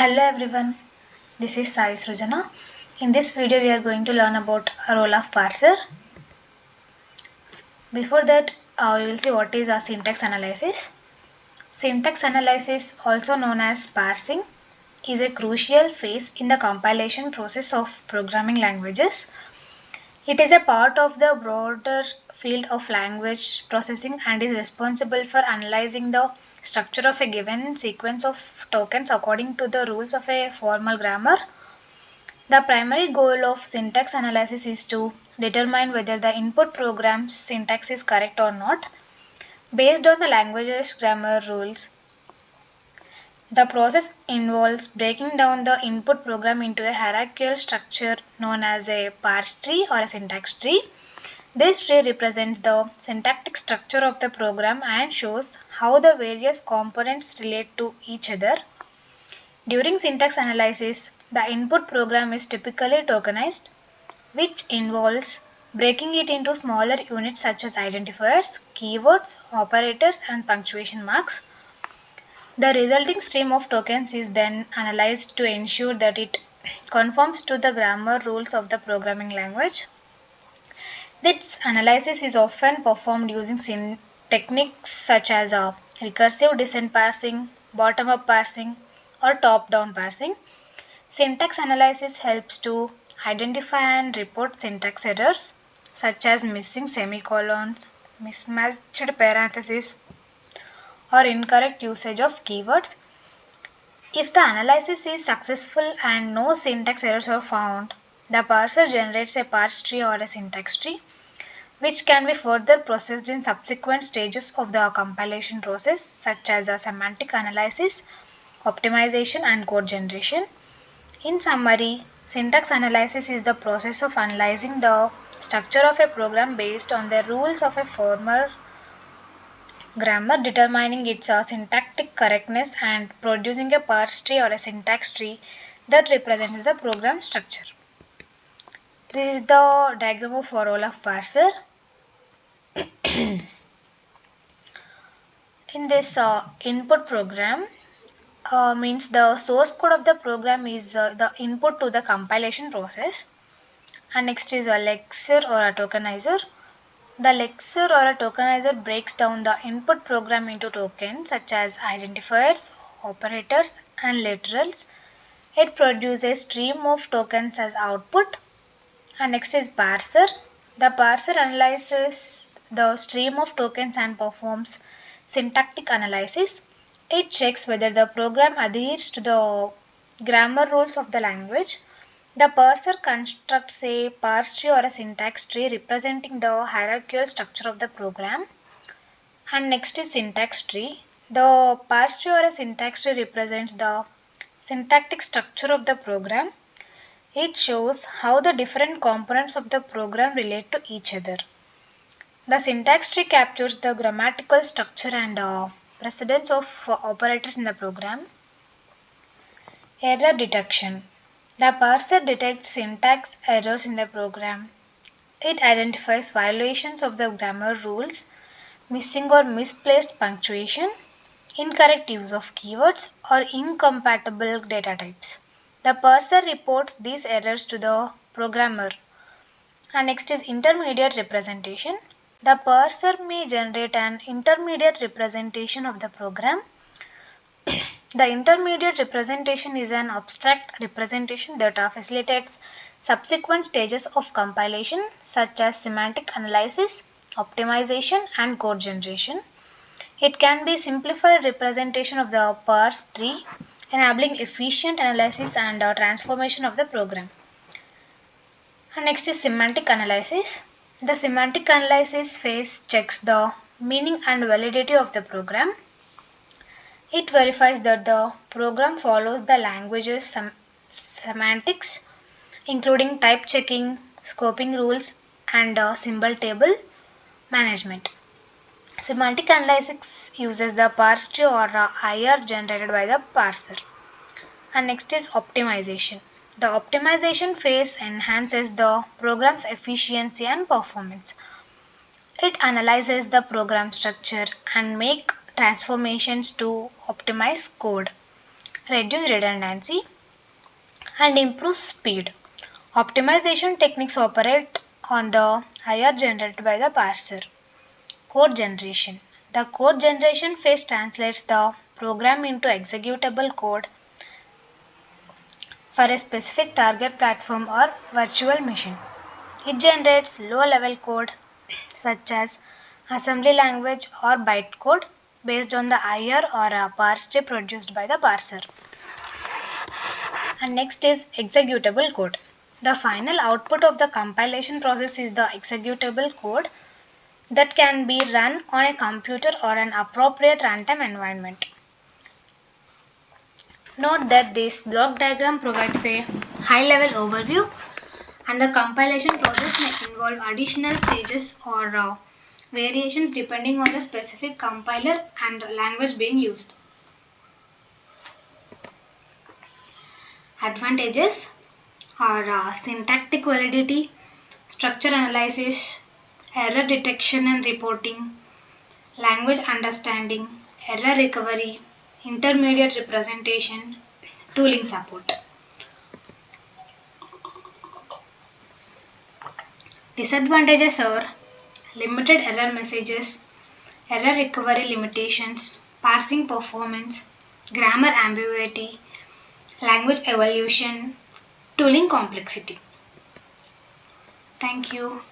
Hello everyone, this is Srujana. In this video we are going to learn about a role of parser. Before that we will see what is a syntax analysis. Syntax analysis, also known as parsing, is a crucial phase in the compilation process of programming languages. It is a part of the broader field of language processing and is responsible for analyzing the structure of a given sequence of tokens according to the rules of a formal grammar. The primary goal of syntax analysis is to determine whether the input program's syntax is correct or not. Based on the language's grammar rules, the process involves breaking down the input program into a hierarchical structure known as a parse tree or a syntax tree. This tree represents the syntactic structure of the program and shows how the various components relate to each other. During syntax analysis, the input program is typically tokenized, which involves breaking it into smaller units such as identifiers, keywords, operators, and punctuation marks. The resulting stream of tokens is then analyzed to ensure that it conforms to the grammar rules of the programming language. This analysis is often performed using techniques such as recursive descent parsing, bottom-up parsing, or top-down parsing. Syntax analysis helps to identify and report syntax errors such as missing semicolons, mismatched parentheses, or incorrect usage of keywords. If the analysis is successful and no syntax errors are found, the parser generates a parse tree or a syntax tree, which can be further processed in subsequent stages of the compilation process, such as a semantic analysis, optimization, and code generation. In summary, syntax analysis is the process of analyzing the structure of a program based on the rules of a formal grammar, determining its syntactic correctness, and producing a parse tree or a syntax tree that represents the program structure. This is the diagram of role of parser. In this input program, means the source code of the program is the input to the compilation process. And next is a lexer or a tokenizer. The lexer or a tokenizer breaks down the input program into tokens such as identifiers, operators, and literals. It produces a stream of tokens as output. And next is parser. The parser analyzes the stream of tokens and performs syntactic analysis. It checks whether the program adheres to the grammar rules of the language. The parser constructs a parse tree or a syntax tree representing the hierarchical structure of the program. And next is syntax tree. The parse tree or a syntax tree represents the syntactic structure of the program. It shows how the different components of the program relate to each other. The syntax tree captures the grammatical structure and precedence of operators in the program. Error detection. The parser detects syntax errors in the program. It identifies violations of the grammar rules, missing or misplaced punctuation, incorrect use of keywords, or incompatible data types. The parser reports these errors to the programmer. And next is intermediate representation. The parser may generate an intermediate representation of the program. The intermediate representation is an abstract representation that facilitates subsequent stages of compilation such as semantic analysis, optimization, and code generation. It can be simplified representation of the parse tree, enabling efficient analysis and transformation of the program. And next is semantic analysis. The semantic analysis phase checks the meaning and validity of the program. It verifies that the program follows the language's semantics, including type checking, scoping rules, and symbol table management. Semantic analysis uses the parse tree or IR generated by the parser. And next is optimization. The optimization phase enhances the program's efficiency and performance. It analyzes the program structure and make transformations to optimize code. reduce redundancy, and improve speed. Optimization techniques operate on the IR generated by the parser. Code generation. The code generation phase translates the program into executable code for a specific target platform or virtual machine. It generates low-level code such as assembly language or bytecode based on the IR or a parse produced by the parser. And next is executable code. The final output of the compilation process is the executable code that can be run on a computer or an appropriate runtime environment. Note that this block diagram provides a high-level overview, and the compilation process may involve additional stages or variations depending on the specific compiler and language being used. Advantages are syntactic validity, structure analysis, error detection and reporting, language understanding, error recovery, intermediate representation, tooling support. Disadvantages are limited error messages, error recovery limitations, parsing performance, grammar ambiguity, language evolution, tooling complexity. Thank you.